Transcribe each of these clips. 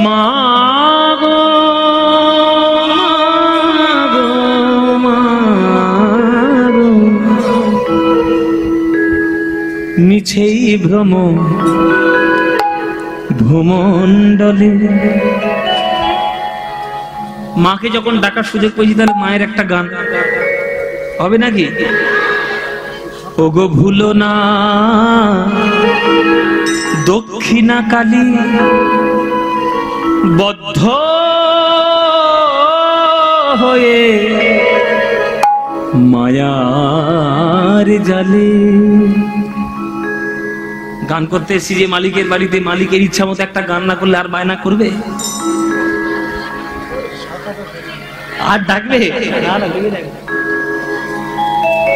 মা গো মিছেই ভ্রম ভূমণ্ডলে। মাকে যখন ডাকার সুযোগ পেয়েছি তাহলে মায়ের একটা গান হবে নাকি? ওগো ভুলো না দক্ষিণা কালী বদ্ধ হয়ে মায়ার জালে। গান করতে এসেছি যে মালিকের বাড়িতে, মালিকের ইচ্ছা মতো একটা গান না করলে আর বায়না করবে? আর ডাকবে?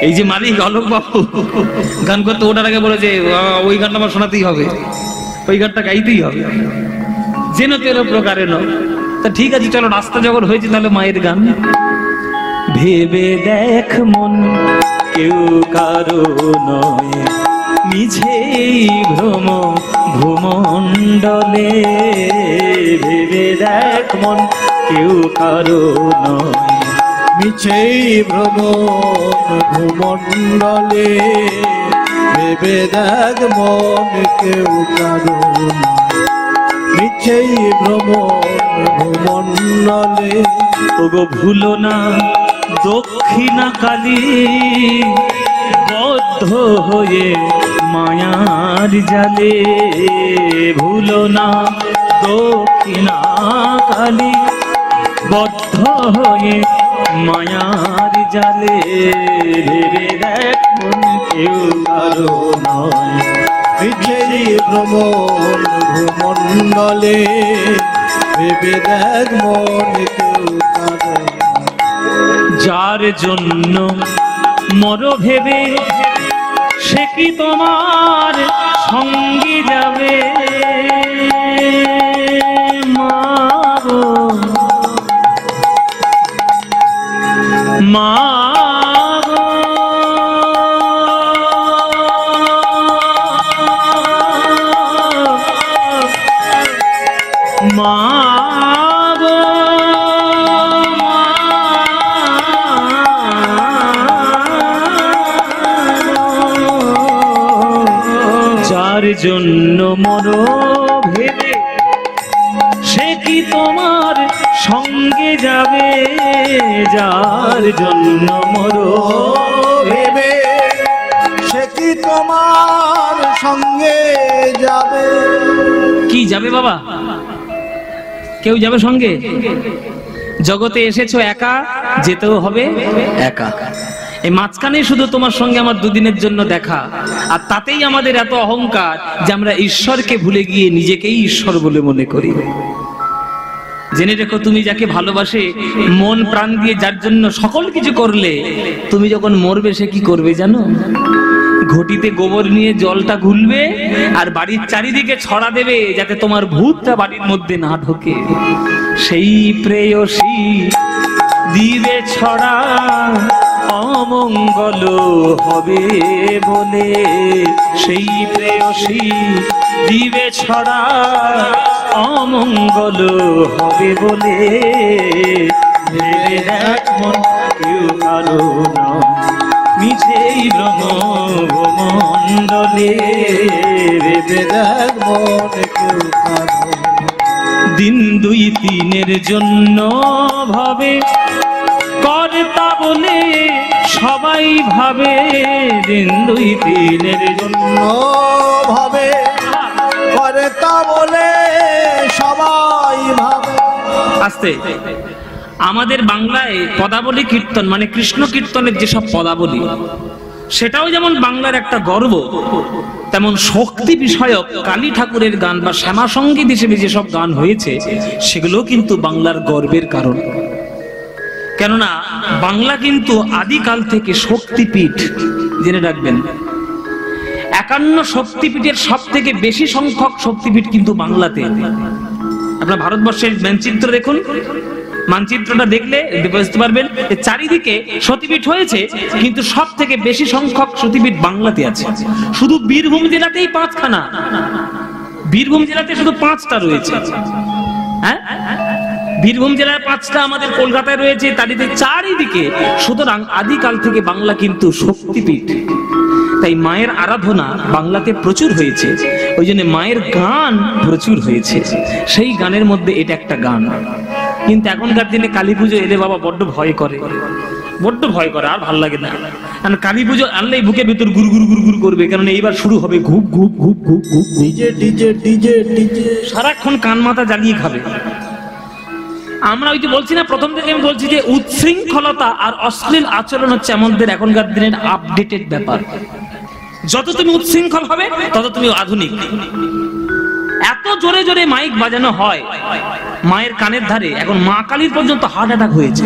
এই যে মালিক অলোক বাবু গান করতে ওটার আগে বলে যে ওই গানটা আমার শোনাতেই হবে, ওই গানটা গাইতেই হবে, যেন তেন প্রকারে ন। তা ঠিক আছে, চলো রাস্তা যখন হয়েছে তাহলে মায়ের গান। ভেবে দেখ মন কেউ কারো নয়, মিছেই ভ্রম ভূমণ্ডলে। ভেবে দেখ মন কেউ কারো নয়, মিছেই ভ্রম ভূমণ্ডলে। ভেবে দেখ মন কেউ কারো নয়, মিছেই ভ্রম ভূমণ্ডলে। ওগো ভুলো না দক্ষিণা কালী বদ্ধ হয়ে মায়ার জালে। ভুলো না দক্ষিণা কালী বদ্ধ হয়ে মায়ার জালে। ভেবে দেখ মন কেউ কারো নয়, মিছেই ভ্রম ভূমণ্ডলে। ভেবে দেখ মন কেউ কারো নয়। যার জন্য মর ভেবে সে কি তোমার সঙ্গে যাবে? মা গো মা গো মা গো যার জন্য মর ভেবে সে কি তোমার সঙ্গে যাবে? যার জন্য মর ভেবে সে কি তোমার সঙ্গে যাবে? কি যাবে বাবা? কেউ যাবে সঙ্গে? জগতে এসেছো একা, যেতেও হবে একা। এই মাঝখানে শুধু তোমার সঙ্গে আমার দুদিনের জন্য দেখা, আর তাতেই আমাদের এত অহংকার যে আমরা ঈশ্বরকে ভুলে গিয়ে নিজেকেই ঈশ্বর বলে মনে করি। জেনে রেখো, তুমি যাকে ভালোবাসে মন প্রাণ দিয়ে যার জন্য সকল কিছু করলে, তুমি যখন মরবে সে কি করবে জানো? ঘটিতে গোবর নিয়ে জলটা ঘুলবে আর বাড়ির চারিদিকে ছড়া দেবে যাতে তোমার ভূতটা বাড়ির মধ্যে না ঢোকে। সেই প্রেয়সী দিবে ছড়া অমঙ্গল হবে বলে। সেই প্রেয়সী দিবে ছড়া অমঙ্গল হবে বলে। ভেবে দেখ মন কেউ কারো নয়, মিছেই ভ্রম ভূমণ্ডলে। ভেবে দেখ মন কেউ কারো নয়। দিন দুই তিনের জন্য ভাবে কর্তা বলে সবাই ভাবে। দিন দুই তিনের জন্য ভাবে করে তা বলে সবাই ভাবে। আস্তে, আমাদের বাংলায় পদাবলী কীর্তন মানে কৃষ্ণ কীর্তনের যেসব পদাবলী, সেটাও যেমন বাংলার একটা গর্ব, তেমন শক্তি বিষয়ক কালী ঠাকুরের গান বা শ্যামা সঙ্গীত হিসেবে যেসব গান হয়েছে সেগুলো কিন্তু বাংলার গর্বের কারণ। কেননা বাংলা কিন্তু আদিকাল থেকে শক্তিপীঠ, জেনে রাখবেন। 51 শক্তিপীঠের সব থেকে বেশি সংখ্যক শক্তিপীঠ কিন্তু বাংলাতে। আপনার ভারতবর্ষের মানচিত্র দেখুন, মানচিত্রটা দেখলে বুঝতে পারবেন চারিদিকে সতীপীঠ হয়েছে, কিন্তু সব থেকে বেশি সংখ্যক সতীপীঠ বাংলাতে আছে। শুধু বীরভূম জেলাতেই 5খানা, বীরভূম জেলাতে শুধু 5টা রয়েছে। বীরভূম জেলায় 5টা, আমাদের কলকাতায় রয়েছে, তারিতে চারিদিকে। সুতরাং আদিকাল থেকে বাংলা কিন্তু শক্তিপীঠ। তাই মায়ের আরাধনা বাংলাতে প্রচুর হয়েছে, ওই জন্য মায়ের গান প্রচুর হয়েছে। সেই গানের মধ্যে এটা একটা গান। কিন্তু এখনকার দিনে কালী পুজো এলে বাবা বড্ড ভয় করে, বড্ড ভয় করে, আর ভাল লাগে না। কারণ কালী পুজো আনলেই বুকের ভিতর গুরু গুরু গুরু গুরু করবে, কারণ এইবার শুরু হবে ঘুপ ঘুপ ঘুপ ঘুপ ঘুপ, ডিজে ডিজে ডিজে ডিজে, সারাক্ষণ কান মাথা জ্বালিয়ে খাবে। আমরা ওই যে বলছি না, প্রথম থেকে আমি বলছি যে উচ্ছৃঙ্খলতা আর অশ্লীল আচরণ হচ্ছে আমাদের এখনকার দিনের আপডেটেড ব্যাপার। যত তুমি উচ্ছৃঙ্খল হবে তত তুমি আধুনিক। এত জোরে জোরে মাইক বাজানো হয় মায়ের কানের ধারে, এখন মা কালীর পর্যন্ত হার্ট অ্যাটাক হয়েছে।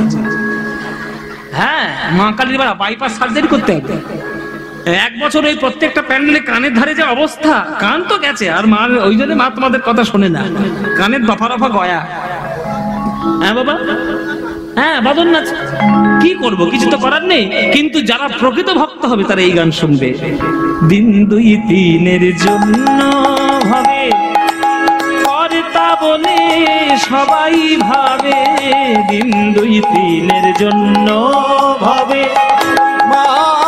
হ্যাঁ, মা কালীর বাইপাস সার্জারি করতে হবে। 1 বছর ওই প্রত্যেকটা প্যান্ডেলে কানের ধারে যে অবস্থা, কান তো গেছে, আর মা ওই জন্য মা তোমাদের কথা শোনে না, কানের দফা রফা গয়া। হ্যাঁ বাবা, হ্যাঁ বাদন নাচ, কি করব, কিছু তো করার নেই। কিন্তু যারা প্রকৃত ভক্ত হবে তারা এই গান শুনবে। দিন 2 3-এর জন্য ভাবে কর্তা বলে সবাই ভাবে, দিন 2 3-এর জন্য ভাবে মা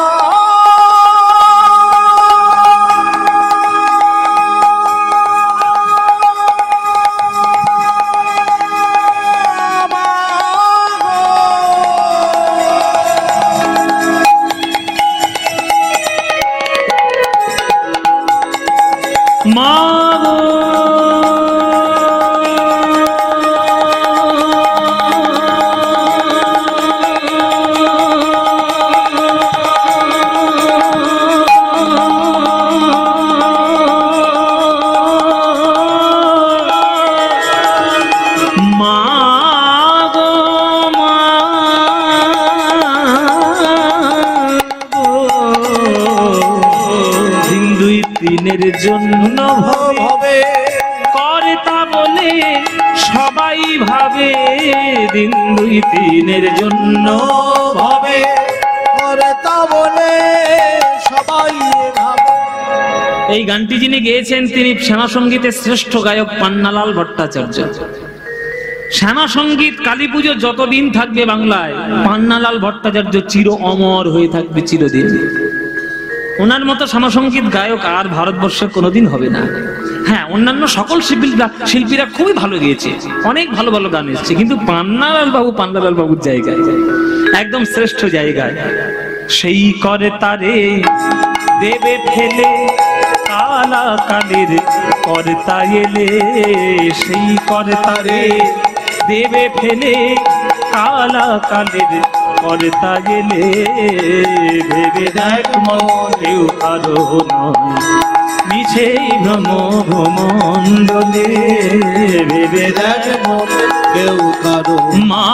জন্য ভাবে কর্তা বলে সবাই ভাবে, দিন 2 3-এর জন্য ভাবে কর্তা বলে সবাই ভাবে। এই গানটি যিনি গেয়েছেন তিনি শ্যামা সঙ্গীতের শ্রেষ্ঠ গায়ক পান্নালাল ভট্টাচার্য। শ্যামা সঙ্গীত কালী পুজো যতদিন থাকবে বাংলায়, পান্নালাল ভট্টাচার্য চির অমর হয়ে থাকবে চিরদিন। ওনার মতো শ্যামাসঙ্গীত গায়ক আর ভারতবর্ষে কোনোদিন হবে না। হ্যাঁ, অন্যান্য সকল শিল্পীরা খুবই ভালো গেয়েছে, অনেক ভালো ভালো গান এসেছে, কিন্তু পান্নালাল বাবুর জায়গায়, একদম শ্রেষ্ঠ জায়গায়। সেই করে তারে দেবে ফেলে কালা কালের কর্তা এলে, সেই করে তারে দেবে ফেলে কালা কালের কর্তা এলে, ভেবে দেখ মনেও কারো নয় মিছেই ভ্রম ভ্রমণ্ডলে, ভেবে দেখ কেউ কারো মা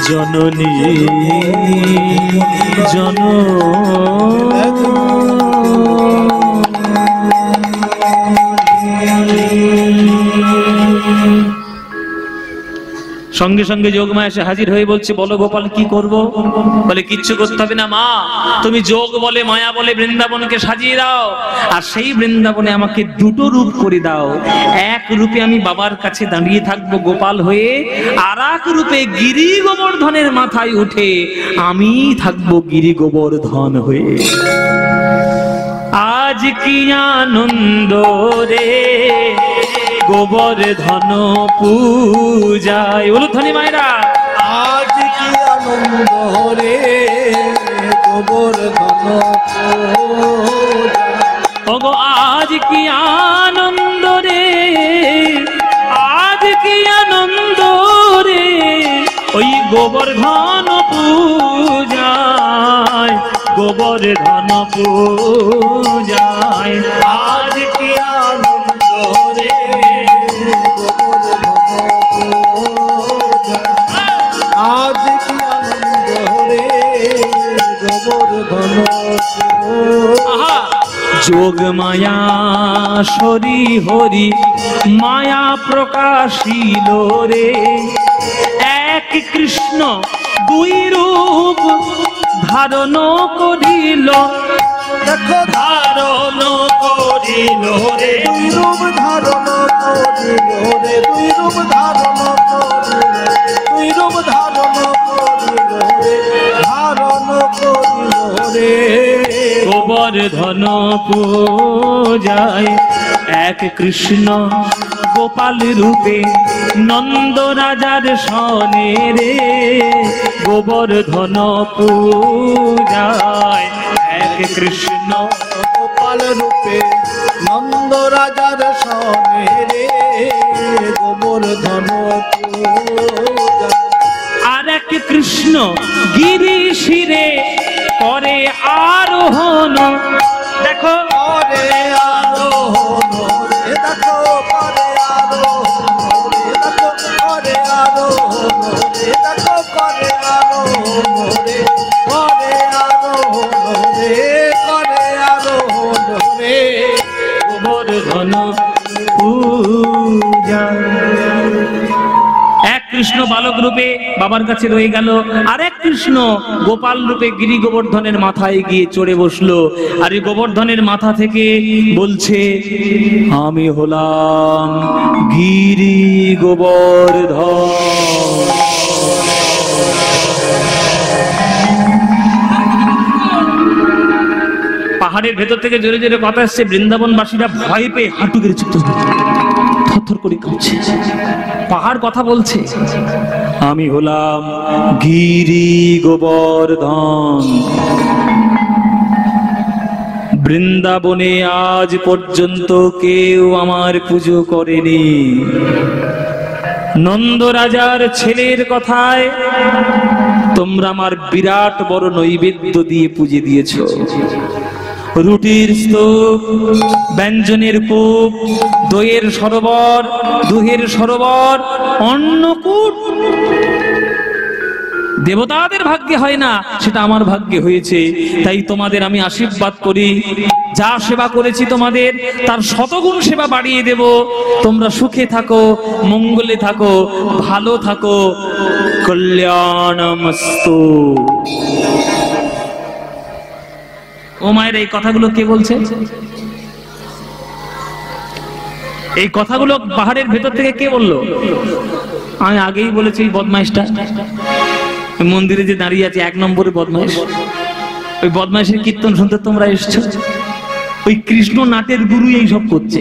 জননী জন সঙ্গে সঙ্গে যোগমা এসে হাজির হয়ে বলছে, বলো গোপাল কি করব? বলে কিচ্ছু করতে হবে না মা, তুমি যোগ বলে মায়া বলে বৃন্দাবনকে সাজিয়ে দাও, আর সেই বৃন্দাবনে আমাকে 2টো রূপ করে দাও। এক রূপে আমি বাবার কাছে দাঁড়িয়ে থাকবো গোপাল হয়ে, আর এক রূপে গিরি গোবর্ধনের মাথায় উঠে আমি থাকবো গিরি গোবর্ধন হয়ে। আজ কি আনন্দ রে গোবর্ধন পূজায়, উলুধ্বনি মায়েরা, আজ কি আনন্দ রে গোবর্ধন ওগো আজ কি আনন্দ রে, আজ কি আনন্দ রে, ওই গোবর্ধন পূজায়, গোবর্ধন পূজায়। আজ কি আনন্দ রে আজ কি আনন্দ রে গোবর্ধন। যোগ মায়া সরি হরি মায়া প্রকাশিল রে, এক কৃষ্ণ দুই রূপ ধারণ করিল, দেখো ধারণ করিল রে, দুই রূপ ধারণ করিল রে, দুই রূপ ধারণ করিল, দুই রূপ ধারণ করিল রে, ধারণ করিল রে। গোবর্ধন পূজায় এক কৃষ্ণ গোপাল রূপে নন্দ রাজার সনে রে, গোবর্ধন পূজায় এক কৃষ্ণ গোপাল রূপে নন্দ রাজার সনে রে, গোবর্ধন পূজা। আর এক কৃষ্ণ গিরি শিরে করে আরোহণ, দেখো করে আরোহণ রে, দেখো করে আরোহণ রে, দেখো করে আরোহণ রে, দেখো করে আরোহণ রে, করে আরোহণ রে, করে আরোহণ রে। গোবর্ধন পূজা। এক কৃষ্ণ বালক রূপে বাবার কাছে রয়ে গেল, আর এক কৃষ্ণ গোপাল রূপে গিরি গোবর্ধনের মাথায় গিয়ে চড়ে বসলো, আর এই গোবর্ধনের মাথা থেকে বলছে, আমি হলাম গিরি গোবর্ধন। পাহাড়ের ভেতর থেকে জোরে জোরে কথা আসছে, বৃন্দাবনবাসীরা ভয় পেয়ে হাঁটু গেড়ে চুপ থরথর করে কাঁপছে। পাহাড় কথা বলছে, আমি হলাম গিরি গোবর্ধন। বৃন্দাবনে আজ পর্যন্ত কেউ আমার পুজো করেনি। নন্দ রাজার ছেলের কথায় তোমরা আমার বিরাট বড় নৈবেদ্য দিয়ে পুজো দিয়েছো। রুটির স্তূপ, ব্যঞ্জনের কূপ, দইয়ের সরোবর, দুধের সরোবর, অন্নকূট। দেবতাদের ভাগ্যে হয় না, সেটা আমার ভাগ্যে হয়েছে। তাই তোমাদের আমি আশীর্বাদ করি, যা সেবা করেছি তোমাদের তার শতগুণ সেবা বাড়িয়ে দেব। তোমরা সুখে থাকো, মঙ্গলে থাকো, ভালো থাকো, কল্যাণমস্তু। ও মায়ের, এই কথাগুলো কে বলছে? এই কথাগুলো পাহাড়ের ভেতর থেকে কে বললো? আমি আগেই বলেছি, এই বদমাইশটা মন্দিরে যে দাঁড়িয়ে আছে, এক নম্বরে বদমাইশ। ওই বদমাইশের কীর্তন শুনতে তোমরা এসছো। ওই কৃষ্ণ নাটের গুরু এই সব করছে।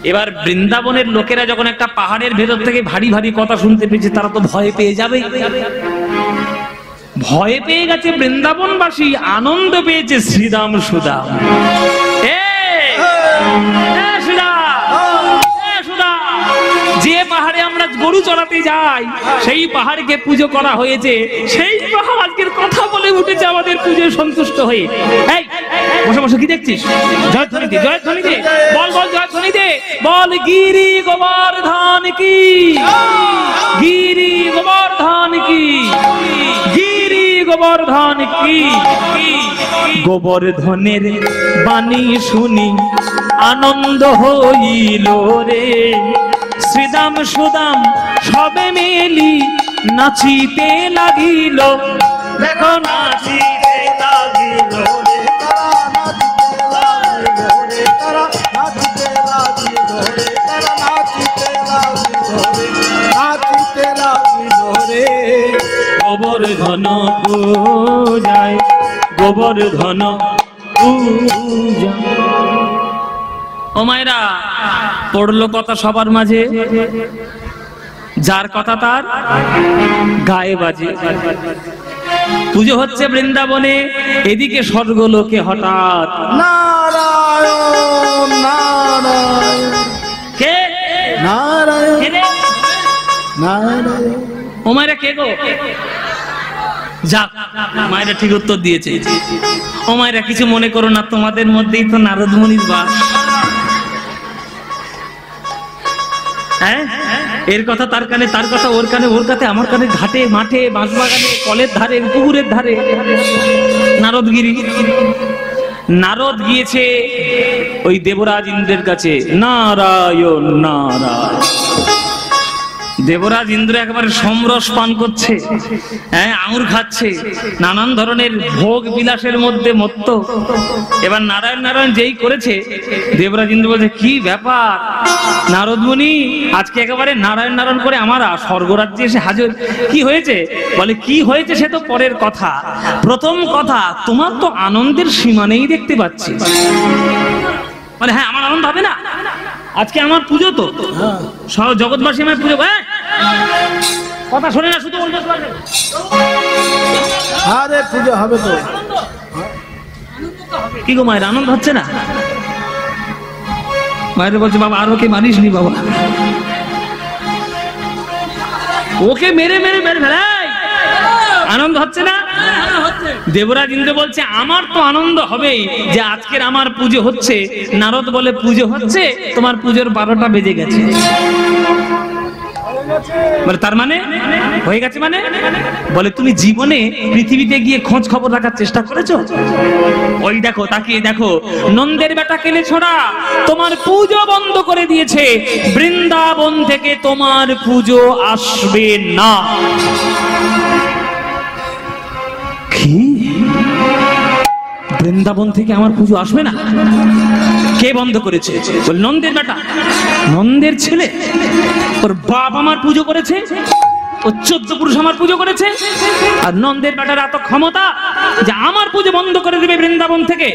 এবার বৃন্দাবনের লোকেরা যখন একটা পাহাড়ের ভেতর থেকে ভারী ভারী কথা শুনতে পেয়েছে, তারা তো ভয় পেয়ে যাবে। ভয় পেয়ে গেছে বৃন্দাবনবাসী, আনন্দ পেয়েছে শ্রীরাম সুদাম। যে পাহাড়ে আমরা গরু চড়াতে যাই, সেই পাহাড়কে পুজো করা হয়েছে। সেই পাহাড় আজকের কথা বলে উঠেছে আমাদের পুজোয় সন্তুষ্ট হয়ে। এই বসে বসে কি দেখছিস? জয়ধ্বনি দে, জয়ধ্বনি দে, বল বল জয়ধ্বনি দে, বল গিরি গোবর্ধন কি, গিরি গোবর্ধন কি, গিরি গোবর্ধন কি। গোবর্ধনের বাণী শুনি আনন্দ হইল রে, শ্রীদাম সুদাম সবে মেলি নাচিতে লাগিল। দেখো নাচিতে লাগিল রে, তারা নাচিতে লাগিল রে, তারা নাচিতে লাগিল রে, নাচিতে লাগিল রে। গোবর্ধন পূজায়, গোবর্ধন পূজা। ও মায়েরা, পড়লো কথা সবার মাঝে, যার কথা তার গায়ে বাজে। পুজো হচ্ছে বৃন্দাবনে, এদিকে স্বর্গলোকে হঠাৎ নারায়ণ নারায়ণ, কে নারায়ণ কে রে? নারায়ণ। ও মায়েরা, কে গো? যাক, মায়েরা ঠিক উত্তর দিয়েছে। ও মায়েরা, কিছু মনে করো না, তোমাদের মধ্যেই তো নারদ মুনির বাস। হ্যাঁ, এর কথা তার কানে, তার কথা ওর কানে, ওর কাছে আমার কানে, ঘাটে মাঠে বাঁশবাগানে কলের ধারে পুকুরের ধারে নারদগিরি। নারদ গিয়েছে ওই দেবরাজ ইন্দ্রের কাছে, নারায়ণ নারায়ণ। দেবরাজ ইন্দ্র একেবারে সমরস পান করছে, হ্যাঁ, আঙুর খাচ্ছে, নানান ধরনের ভোগ বিলাসের মধ্যে মত্ত। এবার নারায়ণ নারায়ণ যেই করেছে, দেবরাজ ইন্দ্র বলছে, কি ব্যাপার নারদ মুনি, আজকে একেবারে নারায়ণ নারায়ণ করে আমার স্বর্গরাজ্যে এসে হাজির, কি হয়েছে? বলে, কি হয়েছে সে তো পরের কথা, প্রথম কথা তোমার তো আনন্দের সীমা নেই দেখতে পাচ্ছি। বলে, হ্যাঁ, আমার আনন্দ হবে না? আজকে আমার পুজো, তো সব জগৎবাসী আমার পুজো। কথা শোনে না, শুধু আরে পুজো হবে তো। কি গো মায়ের আনন্দ হচ্ছে না? মায়ের বলছে, বাবা আর ওকে মানিস নি বাবা, ওকে মেরে মেরে মেরে ফেলে, আনন্দ হচ্ছে না? দেবরাজ ইন্দ্র বলছে, আমার তো আনন্দ হবেই যে আজকের আমার পুজো হচ্ছে। নারদ বলে, পুজো হচ্ছে? তোমার পুজোর 12টা বেজে গেছে। বলে, তার মানে হয়ে গেছে মানে? বলে, তুমি জীবনে পৃথিবীতে গিয়ে খোঁজ খবর রাখার চেষ্টা করেছো? ওই দেখো, তাকিয়ে দেখো, নন্দের বেটা কেলে ছোড়া তোমার পুজো বন্ধ করে দিয়েছে। বৃন্দাবন থেকে তোমার পুজো আসবে না। কি? বৃন্দাবন থেকে আমার পুজো আসবে না? কে বন্ধ করেছে? বল, নন্দের বেটা, নন্দের ছেলে, ওর বাপ আমার পুজো করেছে, ও 14 পুরুষ আমার পুজো করেছে, আর নন্দের বেটার এত ক্ষমতা যে আমার পুজো বন্ধ করে দিবে বৃন্দাবন থেকে।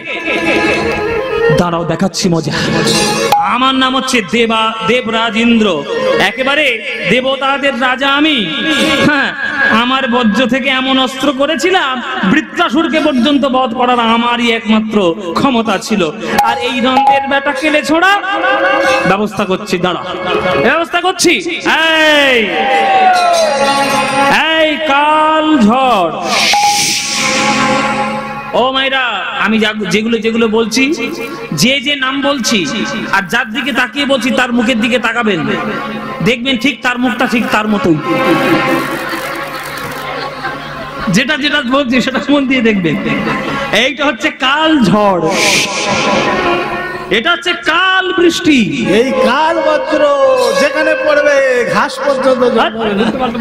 দাঁড়াও, দেখাচ্ছি মজা। আমার নাম হচ্ছে দেবরাজ ইন্দ্র, একেবারে দেবতাদের রাজা আমি। হ্যাঁ, আমার বজ্র থেকে এমন অস্ত্র করেছিলাম, বৃত্রাসুরকে পর্যন্ত বধ করার আমারই একমাত্র ক্ষমতা ছিল। আর এই নন্দের বেটা কেলে ছোড়া ব্যবস্থা করছি, দাঁড়া, ব্যবস্থা করছি। এই কাল ঝড়, ও মাইরা, আমি যেগুলো যেগুলো বলছি, যে যে নাম বলছি আর যার দিকে তাকিয়ে বলছি তার মুখের দিকে তাকাবেন, দেখবেন ঠিক তার মুখটা ঠিক তার মতোই। যেটা যেটা বলছি সেটা মন দিয়ে দেখবেন। এইটা হচ্ছে কাল ঝড়, এটা হচ্ছে কাল বৃষ্টি, এই কাল বজ্র যেখানে পড়বে ঘাস পর্যন্ত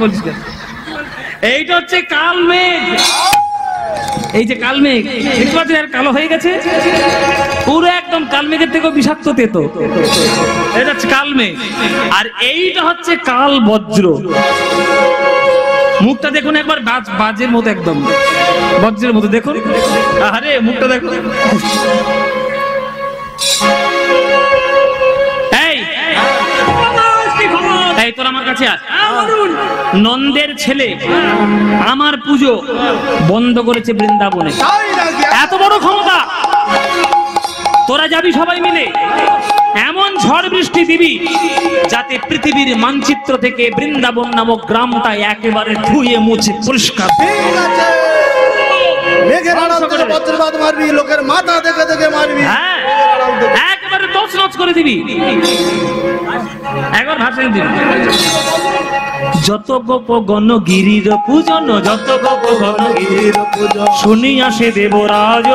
বলছি। এইটা হচ্ছে কাল মেঘ, এই যে কাল মেঘ দেখতে পাচ্ছেন, আর কালো হয়ে গেছে পুরো একদম, কাল মেঘের থেকেও বিষাক্ত তেতো। এটা হচ্ছে কাল মেঘ। আর এইটা হচ্ছে কাল বজ্র। মুখটা দেখুন একবার, বাজের মতো, একদম বজ্রের মতো দেখুন। আরে মুখটা দেখুন। এই তোর আমার কাছে আস। নন্দের ছেলে আমার পুজো বন্ধ করেছে বৃন্দাবনে, এত বড় ক্ষমতা। তোরা যাবি সবাই মিলে, এমন ঝড় বৃষ্টি দিবি যাতে পৃথিবীর মানচিত্র থেকে বৃন্দাবন নামক গ্রামটা একেবারে ধুয়ে মুছে পরিষ্কার। বজ্রপাত মারবি, লোকের মাথা দেখে দেখে মারবি, হ্যাঁ, একেবারে তছনছ করে দিবি। একবার ভাষণ দিবি, যত গোপ গণ গিরির পূজন, যত গোপ গণ গিরির পূজন, শুনিয়া সে দেবরাজ,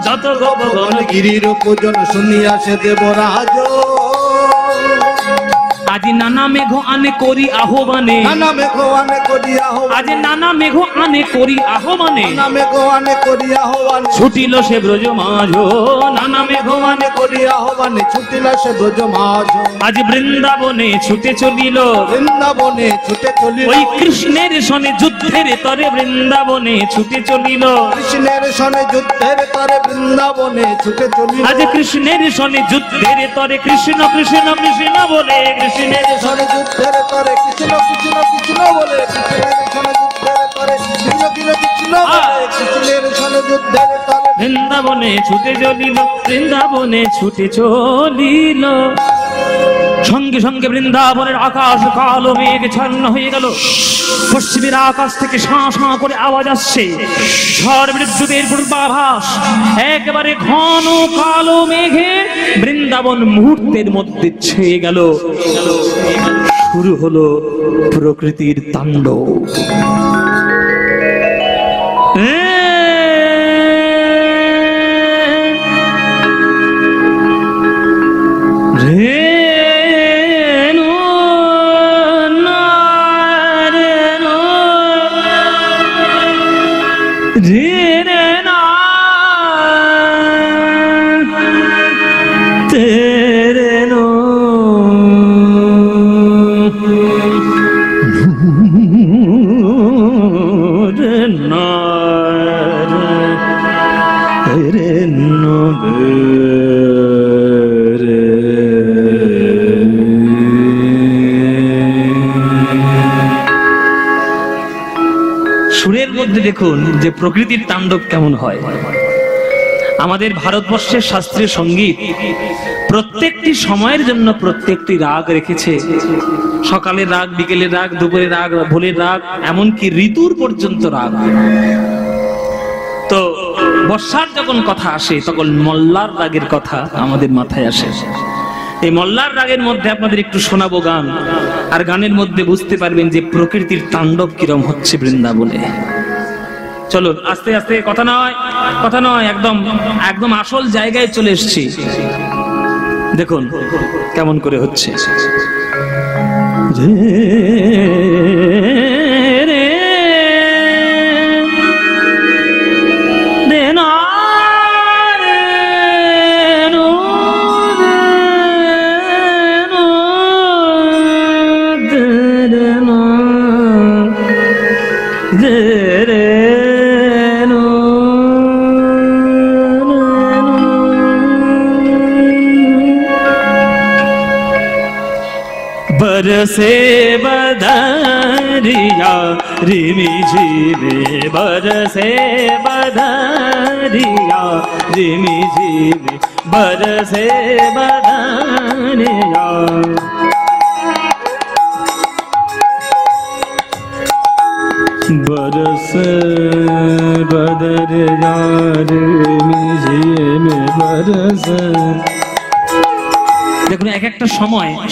যত গোপ গণ গিরির পূজন শুনিয়া সে দেবরাজ। আজি নানা মেঘ আনে করি আহ্বানে, নানা মেঘ আনে করি আহ্বানে, আজি নানা মেঘ আনে করি আহ্বানে, নানা মেঘ আনে করি আহ্বানে, ছুটিল সে ব্রজ মাঝ, নানা মেঘ আনে করি আহ্বানে, ছুটিল সে ব্রজ মাঝ। আজ বৃন্দাবনে ছুটে চলিল, বৃন্দাবনে ছুটে চলিল, ওই কৃষ্ণের সনে যুদ্ধের তরে বৃন্দাবনে ছুটে চলিল, কৃষ্ণের সনে যুদ্ধের তরে বৃন্দাবনে ছুটে চলিল। আজ কৃষ্ণের সনে যুদ্ধের তরে কৃষ্ণ কৃষ্ণ কৃষ্ণ বলে, কৃষ্ণের সনে যুদ্ধের তরে কৃষ্ণ কৃষ্ণ কৃষ্ণ বলে, কৃষ্ণের সনে যুদ্ধের তরে কৃষ্ণ কৃষ্ণ কৃষ্ণ বলে, কৃষ্ণের সনে যুদ্ধের তরে বৃন্দাবনে ছুটে চলিল, বৃন্দাবনে ছুটে চলিল। সঙ্গে সঙ্গে বৃন্দাবনের আকাশ কালো মেঘাচ্ছন্ন হয়ে গেল। পশ্চিমের আকাশ থেকে শাঁ শাঁ করে আওয়াজ আসছে, ঝড় বিদ্যুতের পূর্বাভাস। একেবারে ঘন কালো মেঘে বৃন্দাবন মুহূর্তের মধ্যে ছেয়ে গেল। শুরু হলো প্রকৃতির তাণ্ডব। সুরের মধ্যে দেখুন যে প্রকৃতির তাণ্ডব কেমন হয়। আমাদের ভারতবর্ষের শাস্ত্রীয় সঙ্গীত প্রত্যেকটি সময়ের জন্য প্রত্যেকটি রাগ রেখেছে। সকালের রাগ, বিকেলের রাগ, দুপুরের রাগ, ভোরের রাগ, এমনকি ঋতুর পর্যন্ত রাগ। তো বর্ষার যখন কথা আসে তখন মল্লার রাগের কথা আমাদের মাথায় আসে। এই মল্লার রাগের মধ্যে আপনাদের একটু শোনাবো গান, আর গানের মধ্যে বুঝতে পারবেন যে প্রকৃতির তাণ্ডব কিরম হচ্ছে বৃন্দাবনে। চলুন আস্তে আস্তে, কথা নয়, একদম একদম আসল জায়গায় চলে এসেছি। দেখুন কেমন করে হচ্ছে। बरसे बदरिया रिमी झिमे, बरसे बदरिया रिमी झिमे, बरसे बदरिया। बरसे बदरिया रिमी झिमे, बरसे। দেখুন এক একটা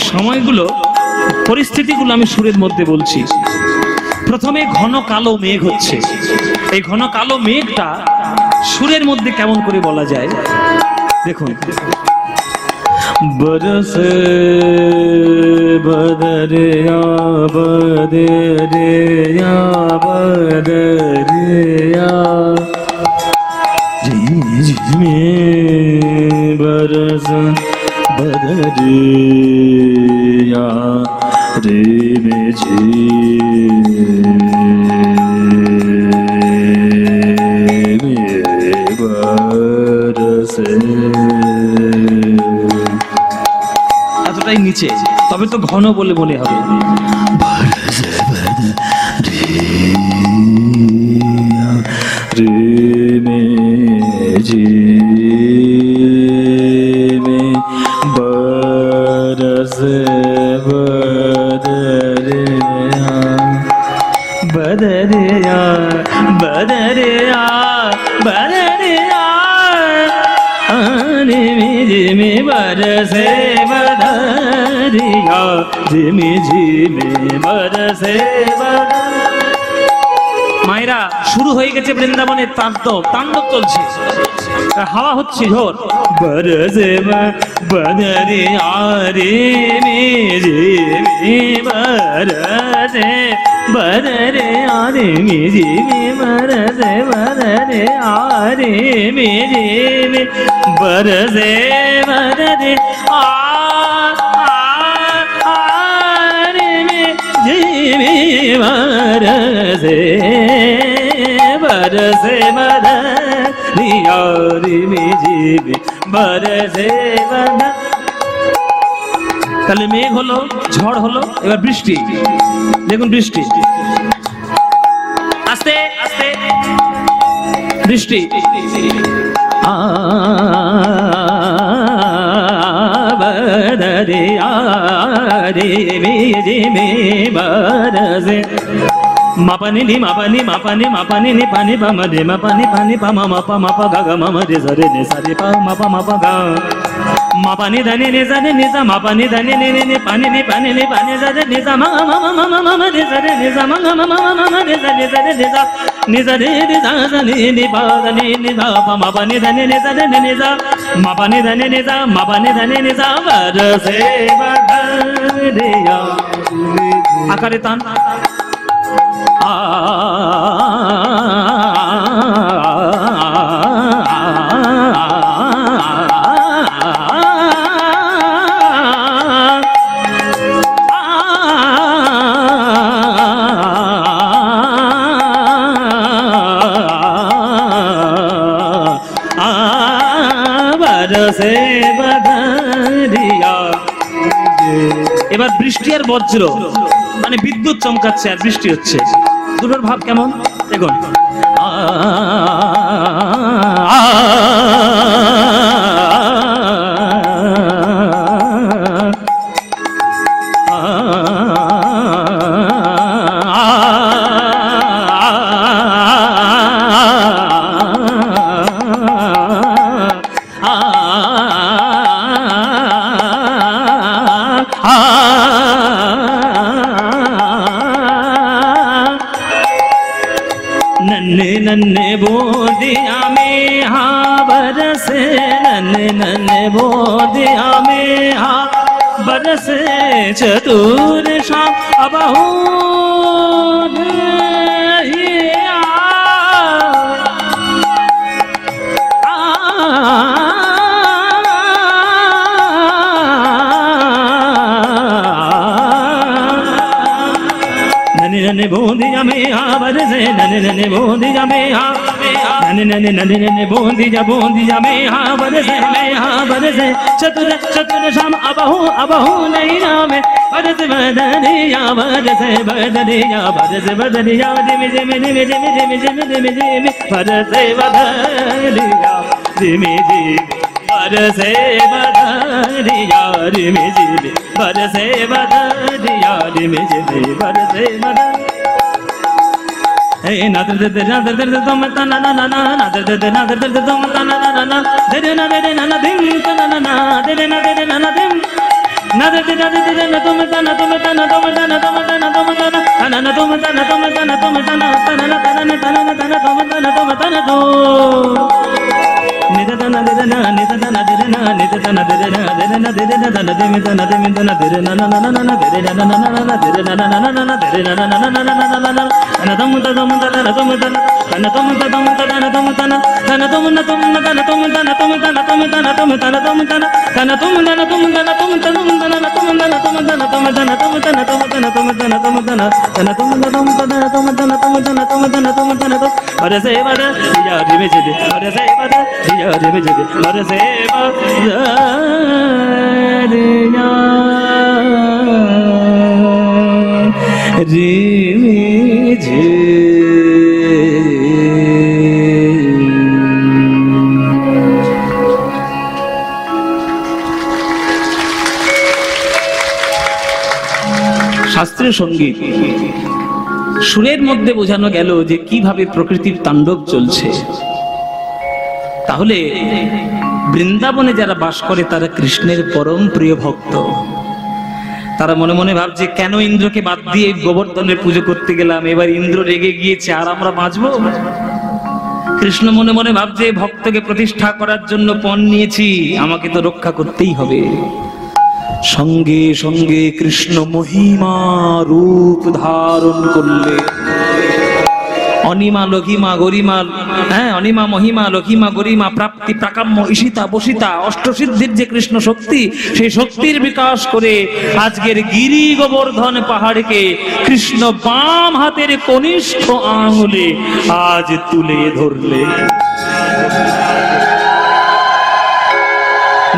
সময়গুলো, পরিস্থিতিগুলো আমি সুরের মধ্যে বলছি। প্রথমে ঘন কালো মেঘ হচ্ছে। এই ঘন কালো মেঘটা সুরের মধ্যে কেমন করে বলা যায় দেখুন। बरसे बदरिया बदरिया बदरिया झिमी झिमी, बरसे बदरिया रिमी झिमे, बरसे। এতটাই নিচে, তবে তো ঘন বলে মনে হবে। बरसे बदरिया रिमी झिमे, बरसे बदरिया बदरिया बदरिया बदरिया रिमी झिमे, बरसे बदरिया रिमी झिमे, बरसे बदरिया। মায়েরা, শুরু হয়ে গেছে বৃন্দাবনের তাণ্ডব চলছে, হাওয়া হচ্ছে ঝড়। बरसे बदरिया रिमी झिमे, बरसे बदरिया रिमी झिमे, बरसे बदरिया रिमी झिमे, बरसे बदरिया रिमी झिमे, बरसे बरसे बदरिया रिमी झिमे, बरसे बदरिया। তাহলে মেঘ হলো, ঝড় হলো, এবার বৃষ্টি। দেখুন বৃষ্টি, আস্তে আস্তে বৃষ্টি। बदरिया रिमी झिमे, बरसे মাপানি নি মাপানি মাপানি মাপানি নি পানি পামা রে মাপানি পানি পামা মাপা মাপা গা গা মামা রে সরে নে সারে পা মাপা মাপা গা মাপানি ধানি নে সারে নে সা মাপানি ধানি নে নে পানি নে পানি নে পানি সারে নে সা মা মা মা মা মা রে সারে নে সা মা মা মা মা মা রে সারে নে সা নে সারে রে সা সা নে নে পা নে নে সা পা মাপানি ধানি নে সারে নে সা মাপানি ধানি নে সা মাপানি ধানি নে সা বরসে বদরিয়া আকারে তান বরসে বদরিয়া। এবার বৃষ্টি আর বজ্র মানে বিদ্যুৎ চমকাচ্ছে আর বৃষ্টি হচ্ছে, দুটোর ভাব কেমন দেখুন। नन्हे नन्हे बूंदिया में हाँ बरसे, नन्हे नन्हे बूंदिया में हाँ बरसे चतुर शाम अबहू नन्हे बूंदिया में हाँ बरसे, नन्हे बूंदिया में हाँ नन्हे बूंदिया में हाँ बरसे में हाँ बरसे चतुर चतुर शाम अबहू अबहू नैया में बरसे बदरिया बरसे बदरिया बरसे बदरिया जिमि जिमि जिमि जिमि जिमि जिमि जिमि जिमि बरसे बदरिया जिमि जिमि बरसे बदरिया जिमि जिमि बरसे बदरिया जिमि जिमि बरसे बदरिया। Hey, nader nader nader nader tom ta na na na na nader nader nader nader tom ta na na na na dere na dim ta na na na dere na na dim nader nader na tom ta na tom ta na tom ta na tom ta na tom ta na na na tom ta na tom ta na tom ta na ta na ta na ta na ta na tom ta na tom ta na to nida ta na dere na nida ta na dere na nida ta na dere na dere na dere na ta na dim ta na dim ta na dere na na na na na dere na na na na na dere na na na na na dere na na na na na na na ana tom ta tom ta na tom ta na ana tom ta tom ta na tom ta na ana tom na tom na na tom ta na tom ta na tom ta na tom ta na tom ta na ana tom na na tom ta na tom ta tom ta na tom na na tom ta na tom ta na tom ta na tom ta na tom ta na tom ta na ana tom na tom ta na tom ta na tom ta na tom ta na tom ta na tom bharse bada ya ri me jide bharse bada ya ri me jide bharse bada ya ri me শাস্ত্রীয় সঙ্গীত সুরের মধ্যে বোঝানো গেল যে কিভাবে প্রকৃতির তাণ্ডব চলছে। তাহলে বৃন্দাবনে যারা বাস করে তারা কৃষ্ণের পরম প্রিয় ভক্ত। তারা মনে মনে ভাবছে কেন ইন্দ্রকে বাদ দিয়ে গোবর্ধনের পুজো করতে গেলাম, এবার ইন্দ্র রেগে গিয়েছে আর আমরা বাঁচবো। কৃষ্ণ মনে মনে ভাবছে ভক্তকে প্রতিষ্ঠা করার জন্য পণ নিয়েছি, আমাকে তো রক্ষা করতেই হবে। সঙ্গে সঙ্গে কৃষ্ণ মহিমা রূপ ধারণ করলে অনিমা লঘিমা গরিমা, অনিমা মহিমা লঘিমা গরিমা প্রাপ্তি প্রাকাম্য ঈশিতা বসিতা অষ্টসিদ্ধির যে কৃষ্ণ শক্তি, সেই শক্তির বিকাশ করে আজকের গিরি গোবর্ধন পাহাড়কে কৃষ্ণ বাম হাতের কনিষ্ঠ আঙুলে আজ তুলে ধরলে।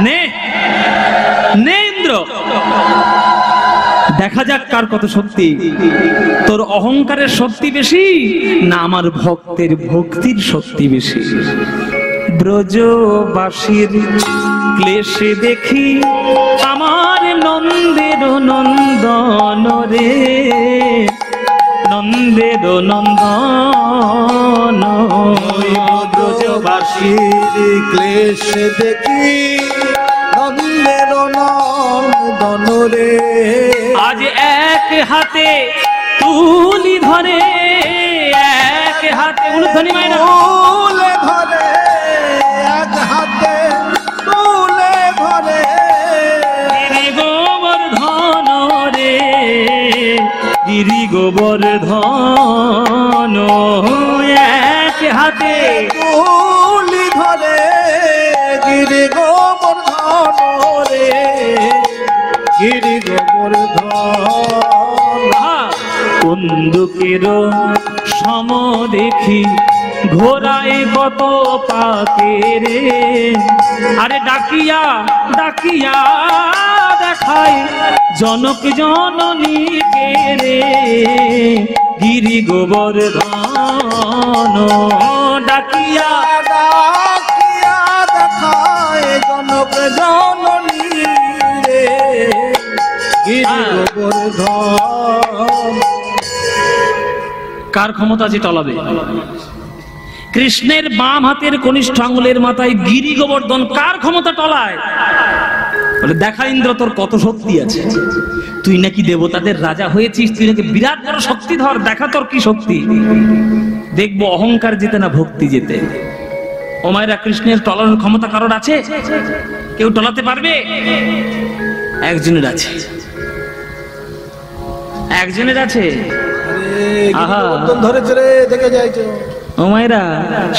নে ইন্দ্র, দেখা যাক কার কত শক্তি। তোর অহংকারের শক্তি বেশি না আমার ভক্তের ভক্তির শক্তি বেশি? ব্রজবাসীর ক্লেশে দেখি আমার নন্দের নন্দন রে, নন্দ নন্দের নন্দন ব্রজবাসীর ক্লেশ দেখি নন্দের নন্দন রে। আজ এক হাতে তুলি ধরে, এক হাতে উলুধ্বনি মাইনা তুলে ধরে, এক হাতে তুলে ধরে গিরি গোবর্ধন রে, গিরি গোবর্ধন এক হাতে তুলি ধরে গিরি গোবর্ধন রে, গিরি গোবর্ধন। বন্দুকের সম দেখি ঘোড়ায় কত পাকে রে, আরে ডাকিয়া ডাকিয়া দেখায় জনক জননীকে রে, গিরি গোবর্ধন ডাকিয়া ডাকিয়া দেখায় জনক জননী রে, গিরি গোবর্ধন। কার ক্ষমতা যে টলাবে? কৃষ্ণের বাম হাতের কনিষ্ঠ আঙ্গুলের মাথায় গিরি গোবর্ধন কার ক্ষমতা টলায়? বলে দেখা ইন্দ্র তোর কত শক্তি আছে, তুই নাকি দেবতাদের রাজা হয়েছিস, তুই নাকি বিরাট বড় শক্তিধর, দেখা তোর কি শক্তি। দেখবো অহংকার যেতে না ভক্তি যেতে। ও মায়েরা, কৃষ্ণের টলানোর ক্ষমতা কারোর আছে? কেউ টলাতে পারবে? একজনের আছে, একজনের আছে। আহা, ধরেছে রে, দেখে যাইছো ও মায়েরা,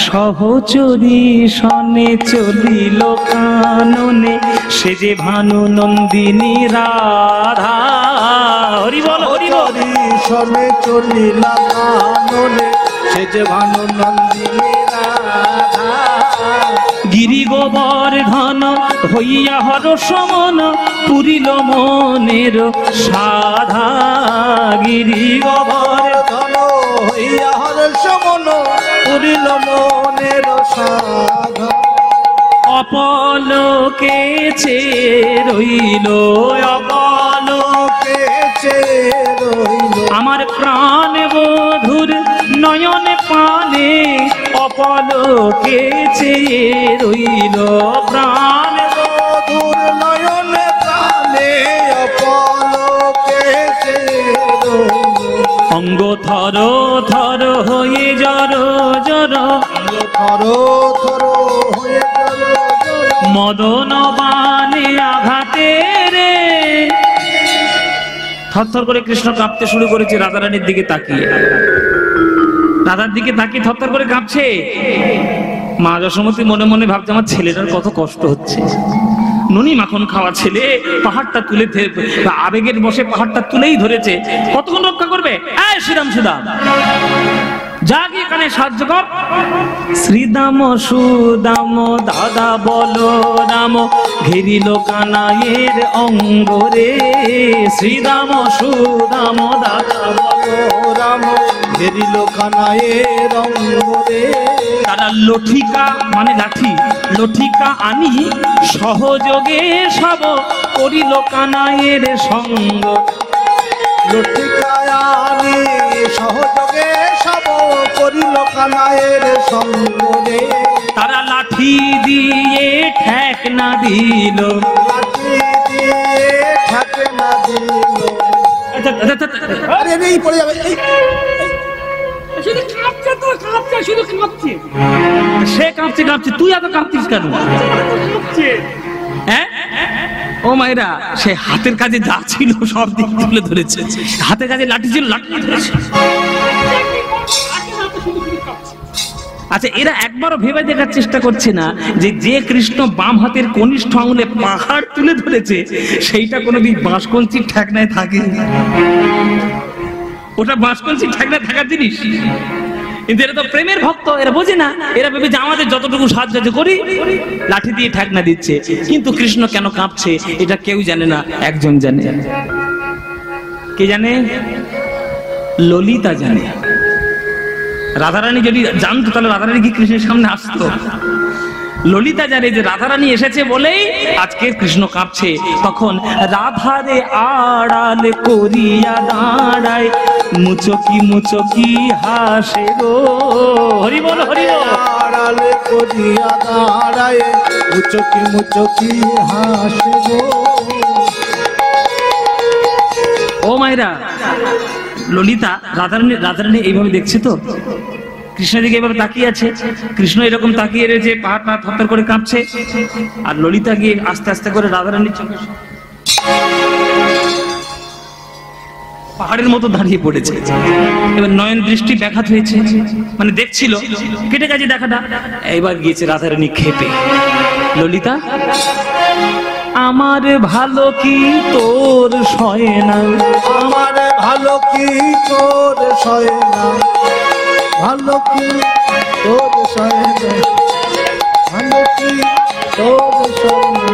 সহচরী সনে চলিল কাননে, সে যে ভানু নন্দিনী রাধা। হরি বল, হরি বল। সনে চলিলা কাননে, সে যে ভানু নন্দিনী রাধা। গিরি গোবর্ধন হইয়া হর সমন, পুরিল মনের সাধা। গিরি গোবর্ধন হইয়া হর সমন, পুরিল মনের সাধা। অপলোকে রইল, অপলোকে রইল আমার প্রাণ বধুর নয়ন পানে, অপলোকে রইল প্রাণ বধুর নয়ন প্রাণে, অপলোকে রইল। অঙ্গ থর থর হয়ে জর জর, থর থর হয়ে গেল মদন বানে আঘাতে রে। থরথর করে কৃষ্ণ কাঁপতে শুরু করেছে রাধারানীর দিকে তাকিয়ে, রাধার দিকে তাকিয়ে থরথর করে কাঁপছে। মা যশোমতী মনে মনে ভাবছে আমার ছেলেটার কত কষ্ট হচ্ছে, নুনি মাখন খাওয়া ছেলে, পাহাড়টা তুলে আবেগের বসে পাহাড়টা তুলেই ধরেছে, কতক্ষণ রক্ষা করবে? এই শ্রীরাম সুদাম, যা গিয়ে কানে সাহায্য কর। শ্রীদাম সুদাম দাদা বলো রাম, ঘেরিল কানাইয়ের অঙ্গরে। শ্রীদাম সুদাম দাদা বলো রাম, ঘেরিল কানাইয়ের অঙ্গরে। তারা লঠিকা মানে লাঠি, লঠিকা আনি সহযোগে সব করিল কানাইয়ের সঙ্গ। লঠিকায়ানি সহযোগে সব করিল কানাইয়ের সঙ্গ রে। তারা লাঠি দিয়ে ঠেক না দিল, লাঠি দিয়ে ঠেক না দিল। আরে এই পড়ে যাবে, শুধু কাঁপছে তো কাঁপছে, শুধু কাঁপছে। সে কাঁপছে কাঁপছে, তুই এত কাঁপছিস কেন? হ্যাঁ ও মায়েরা, সে হাতের কাজে যা ছিল সব দিক তুলে ধরেছে। হাতের কাজে লাঠি ছিল, লাঠি ধরেছে। আচ্ছা, এরা একবারও ভেবে দেখার চেষ্টা করছে না যে যে কৃষ্ণ বাম হাতের কনিষ্ঠ আঙুলে পাহাড় তুলে ধরেছে, সেইটা কোনোদিন বাঁশকঞ্চির ঠেকনায় থাকে? ওটা বাঁশকঞ্চির ঠেকনায় থাকার জিনিস। কিন্তু এরা তো প্রেমের ভক্ত, এরা বোঝে না। এরা ভেবে যে আমাদের যতটুকু সাহায্য করি লাঠি দিয়ে ঠেকনা দিচ্ছে। কিন্তু কৃষ্ণ কেন কাঁপছে এটা কেউ জানে না, একজন জানে। কে জানে? ললিতা জানে। রাধারানী যদি জানতো তাহলে রাধারানী কি কৃষ্ণের সামনে আসতো? ললিতা জানে যে রাধারানী এসেছে বলেই আজকে কৃষ্ণ কাঁপছে। তখন রাধারে আড়াল করিয়া দাঁড়ায় মুচকি মুচকি হাসে গো। হরি বল হরি বল। আড়ালে করিয়া দাঁড়ায় মুচকি মুচকি হাসে গো। ও মায়েরা, ললিতা রাধারানী এইভাবে দেখছে তো, কৃষ্ণের দিকে এভাবে তাকিয়ে আছে। কৃষ্ণ এরকম তাকিয়ে রয়েছে, পাহাড়টা থরথর করে কাঁপছে, আর ললিতা গিয়ে আস্তে আস্তে করে রাধারানীর চোখে পাহাড়ের মতো দাঁড়িয়ে পড়েছে। এবার নয়ন দৃষ্টি ব্যাঘাত হয়েছে, মানে দেখছিল, কেটে গেছে দেখাটা। এবার গিয়েছে রাধারানী ক্ষেপে। ললিতা, আমার ভালো কি তোর সয় না, আমার ভালো কি তোর সয় না, ভালো কি তোর সয় না, ভালো কি তোর সয় না,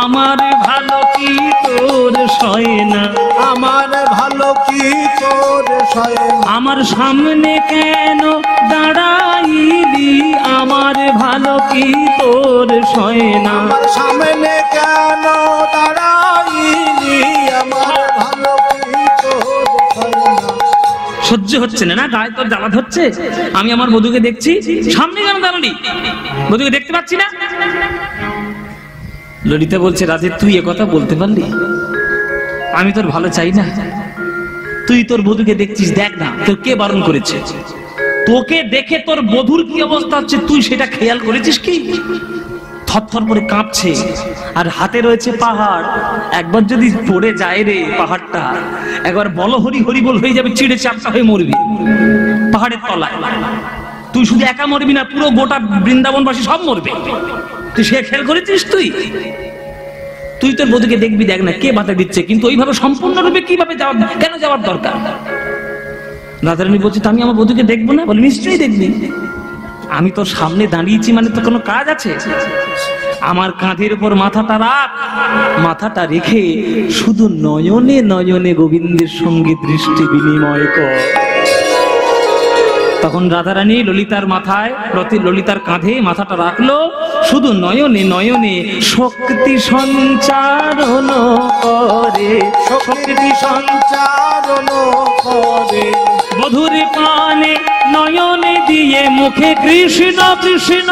আমার ভালো কি তোর সয় না, আমার ভালো কি তোর সয় না, আমার সামনে কেন দাঁড়াইলি, আমার ভালো কি তোর সয় না, আমার সামনে কেন দাঁড়াইলি, আমার ভালো কি তোর সয় না। সহ্য হচ্ছে না, না গায়ে তোর জ্বালা ধরছে। আমি আমার বধূকে দেখছি, সামনে কেন দাঁড়ালি, বধূকে দেখতে পাচ্ছি না। ললিতা বলছে, রাধে তুই একথা বলতে পারলি? আমি তোর ভালো চাই না? তুই তোর বধূকে দেখছিস, দেখ না তোর কে বারণ করেছে? তোকে দেখে তোর বধূর কি অবস্থা হচ্ছে তুই সেটা খেয়াল করেছিস কি? থরথর করে কাঁপছে, আর হাতে রয়েছে পাহাড়। একবার যদি পড়ে যায় রে পাহাড়টা, একবার বল হরি হরি বল হয়ে যাবে, চিড়ে চাপটা হয়ে মরবি পাহাড়ের তলায়। তুই শুধু একা মরবি না, পুরো গোটা বৃন্দাবনবাসী সব মরবে। তুই সে খেয়াল করেছিস? তুই তোর বধূকে দেখবি, দেখ না কে বাধা দিচ্ছে। কিন্তু ওইভাবে সম্পূর্ণরূপে কিভাবে যাওয়ার, কেন যাওয়ার দরকার? রাধারানী বলছে, আমি আমার বধূকে দেখবো না? বলে নিশ্চয়ই দেখবি। আমি তোর সামনে দাঁড়িয়েছি মানে তো কোনো কাজ আছে। আমার কাঁধের উপর মাথাটা রাখ, মাথাটা রেখে শুধু নয়নে নয়নে গোবিন্দের সঙ্গে দৃষ্টি বিনিময় কর। তখন রাধারানী ললিতার মাথায়, ললিতার কাঁধে মাথাটা রাখলো, শুধু নয়নে নয়নে শক্তি সঞ্চারণ করে, শক্তি সঞ্চারণ করে, বধুর পানে নয়নে দিয়ে মুখে কৃষ্ণ কৃষ্ণ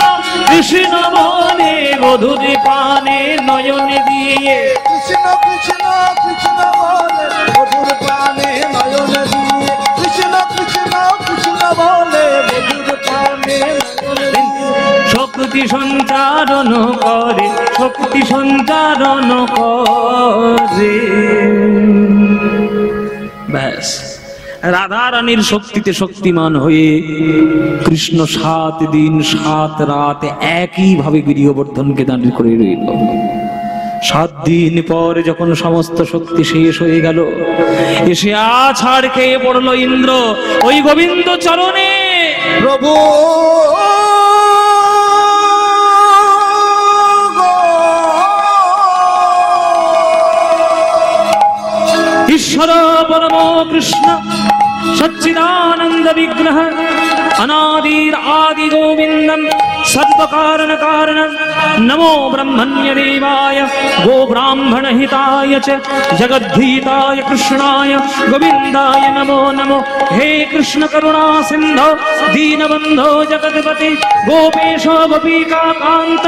কৃষ্ণ বলে, বধুর পানে নয়নে দিয়ে কৃষ্ণ কৃষ্ণ কৃষ্ণ বলে, বধুর প্রাণে নয়ন দিয়ে কৃষ্ণ কৃষ্ণ কৃষ্ণ বলে, বধুর প্রাণে নয়ন দিয়ে শক্তি সঞ্চারণ করে, শক্তি সঞ্চারণ করে। ব্যাস, রাধারানীর শক্তিতে শক্তিমান হয়ে কৃষ্ণ 7 দিন 7 রাত একইভাবে গৃহবর্ধনকে দান করে রইল। 7 দিন পর যখন সমস্ত শক্তি শেষ হয়ে গেল, এসে আছাড় খেয়ে পড়লো ইন্দ্র ওই গোবিন্দ চরণে। প্রভু ঈশ্বর পরম কৃষ্ণ সচ্চিদানন্দ বিগ্রহ अनादिर आदि गोविंदम सर्व कारण कारणम नमो ब्रह्मण्य देवाय गो ब्राह्मण हिताय च जगद्धिताय कृष्णाय गोविंदाय नमो नमो। हे कृष्ण करुणा सिंधो दीनबंधो जगतपते गोपेशो गोपिका कांत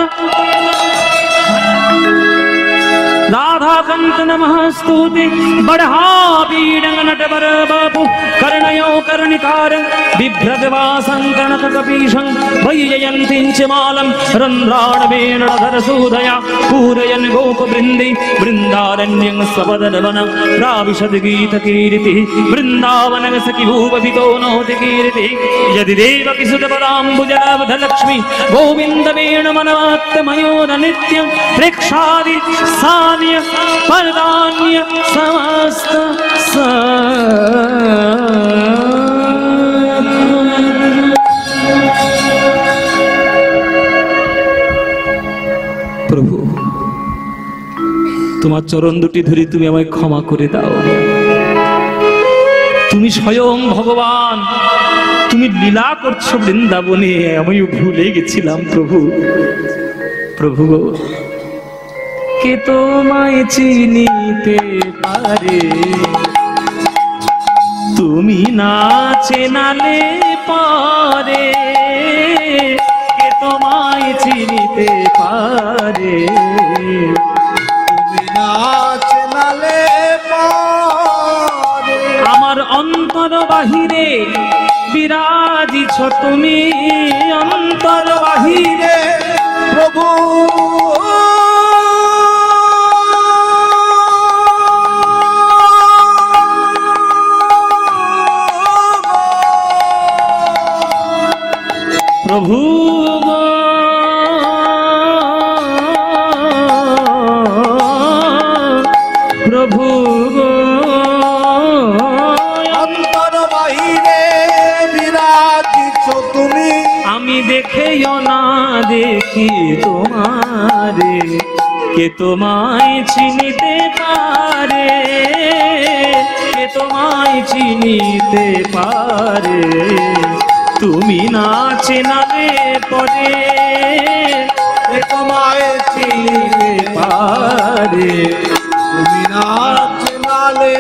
राधा कंत नमः स्तुति बढ़ा बीडंग नटवर बापु कर्णयो कर्णिकार बिभ्रदवासं कनक कपीशं वैजयन्तीं च मालं रन्ध्राणवेणधर सूदया पूरयन् गोपवृन्दै वृन्दारण्यं स्वपदनवनं प्राविशद गीतकीर्तिः वृन्दावनं सखि भूपतितो नोति कीर्तिः यदि देवकी सुतपदाम्बुजलब्धलक्ष्मी गोविन्दवेणुमनवात्तमयोर नित्यं प्रेक्षादि सान्य परदान्य समस्त प्रभु তোমার চরণ দুটি ধরে তুমি আমায় ক্ষমা করে দাও। তুমি স্বয়ং ভগবান, তুমি লীলা করছো বৃন্দাবনে, আমি ভুলে গেছিলাম প্রভু। প্রভু কে তোমায় চিনিতে পারে, তুমি না চেনালে পারে কে তোমায় চিনিতে পারে। তুমি না চেনালে পারে আমার অন্তর বাহিরে বিরাজিছ তুমি, অন্তর বাহিরে প্রভু প্রভু গো, প্রভু গো, অন্তর বাহিরে বিরাজিছ তুমি। আমি দেখেও না দেখি তোমারে কে তোমায় চিনিতে পারে, কে তোমায় চিনিতে পারে। তুমি না চেনালে পরে কে তোমায় চিনিতে পারে। তুমি না চেনালে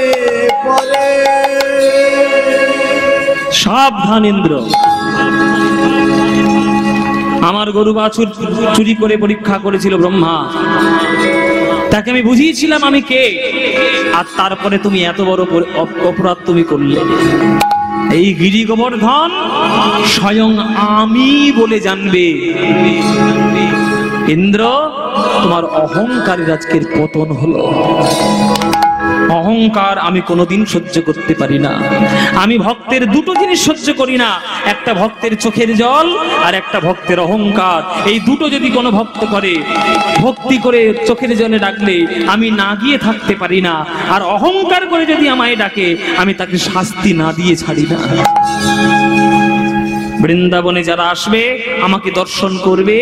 পরে। সাবধান ইন্দ্র, আমার গরু বাছুর চুরি করে পরীক্ষা করেছিল ব্রহ্মা, তাকে আমি বুঝিয়েছিলাম আমি কে, আর তারপরে তুমি এত বড় অপরাধ তুমি করলে। এই গিরি গোবর্ধন স্বয়ং আমি বলে জানবে। ইন্দ্র, তোমার অহংকারের আজকের পতন হলো। অহংকার আমি কোনোদিন সহ্য করতে পারি না। আমি ভক্তের দুটো জিনিস সহ্য করি না, একটা ভক্তের চোখের জল আর একটা ভক্তের অহংকার। এই দুটো যদি কোনো ভক্ত করে, ভক্তি করে চোখের জলে ডাকলে আমি না গিয়ে থাকতে পারি না, আর অহংকার করে যদি আমায় ডাকে আমি তাকে শাস্তি না দিয়ে ছাড়ি না। বৃন্দাবনে যারা আসবে আমাকে দর্শন করবে,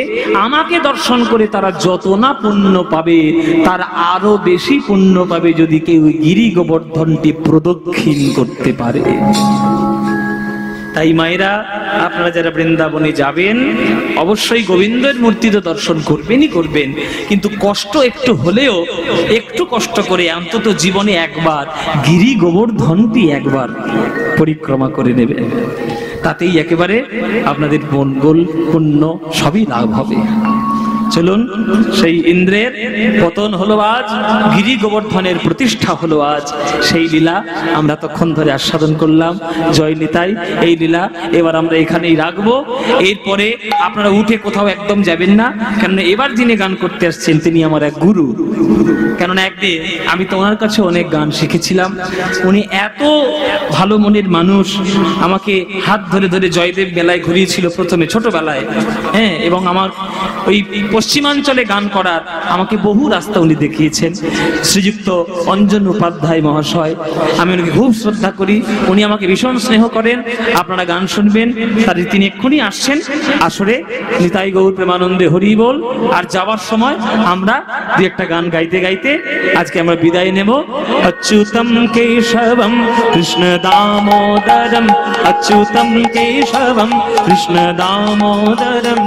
আমাকে দর্শন করে তারা যত না পুণ্য পাবে তার আরো বেশি পুণ্য পাবে যদি কেউ গিরি গোবর্ধনটি প্রদক্ষিণ করতে পারে। তাই মায়েরা, আপনারা যারা বৃন্দাবনে যাবেন অবশ্যই গোবিন্দের মূর্তি তো দর্শন করবেনই করবেন, কিন্তু কষ্ট একটু হলেও একটু কষ্ট করে অন্তত জীবনে একবার গিরি গোবর্ধনটি একবার পরিক্রমা করে নেবেন। তাতেই একেবারে আপনাদের মঙ্গল পুণ্য সবই লাভ হবে। চলুন, সেই ইন্দ্রের পতন হলো আজ, গিরি গোবর্ধনের প্রতিষ্ঠা হলো আজ। সেই লীলা আমরা তখন ধরে আস্বাদন করলাম। জয় নিতাই। এই লীলা এবার আমরা এখানেই রাখবো। এরপরে আপনারা উঠে কোথাও একদম যাবেন না, কেননা এবার যিনি গান করতে আসছেন তিনি আমার এক গুরু। কেননা একদিন আমি তো ওনার কাছে অনেক গান শিখেছিলাম। উনি এত ভালো মনের মানুষ, আমাকে হাত ধরে ধরে জয়দেব মেলায় ঘুরিয়েছিল প্রথমে ছোটবেলায়, হ্যাঁ, এবং আমার ওই পশ্চিমাঞ্চলে গান করার আমাকে বহু রাস্তা উনি দেখিয়েছেন। শ্রীযুক্ত অঞ্জন উপাধ্যায় মহাশয়, আমি ওনাকে খুব শ্রদ্ধা করি, উনি আমাকে ভীষণ স্নেহ করেন। আপনারা গান শুনবেন, তার তিনি এক্ষুনি আসছেন আসরে। নিতাই গৌর প্রেমানন্দে হরি বল। আর যাওয়ার সময় আমরা দুই একটা গান গাইতে গাইতে আজকে আমরা বিদায় নেব। অচ্যুতম কেশবম কৃষ্ণ দামোদরম, অচ্যুতম কেশবম কৃষ্ণ দামোদরম।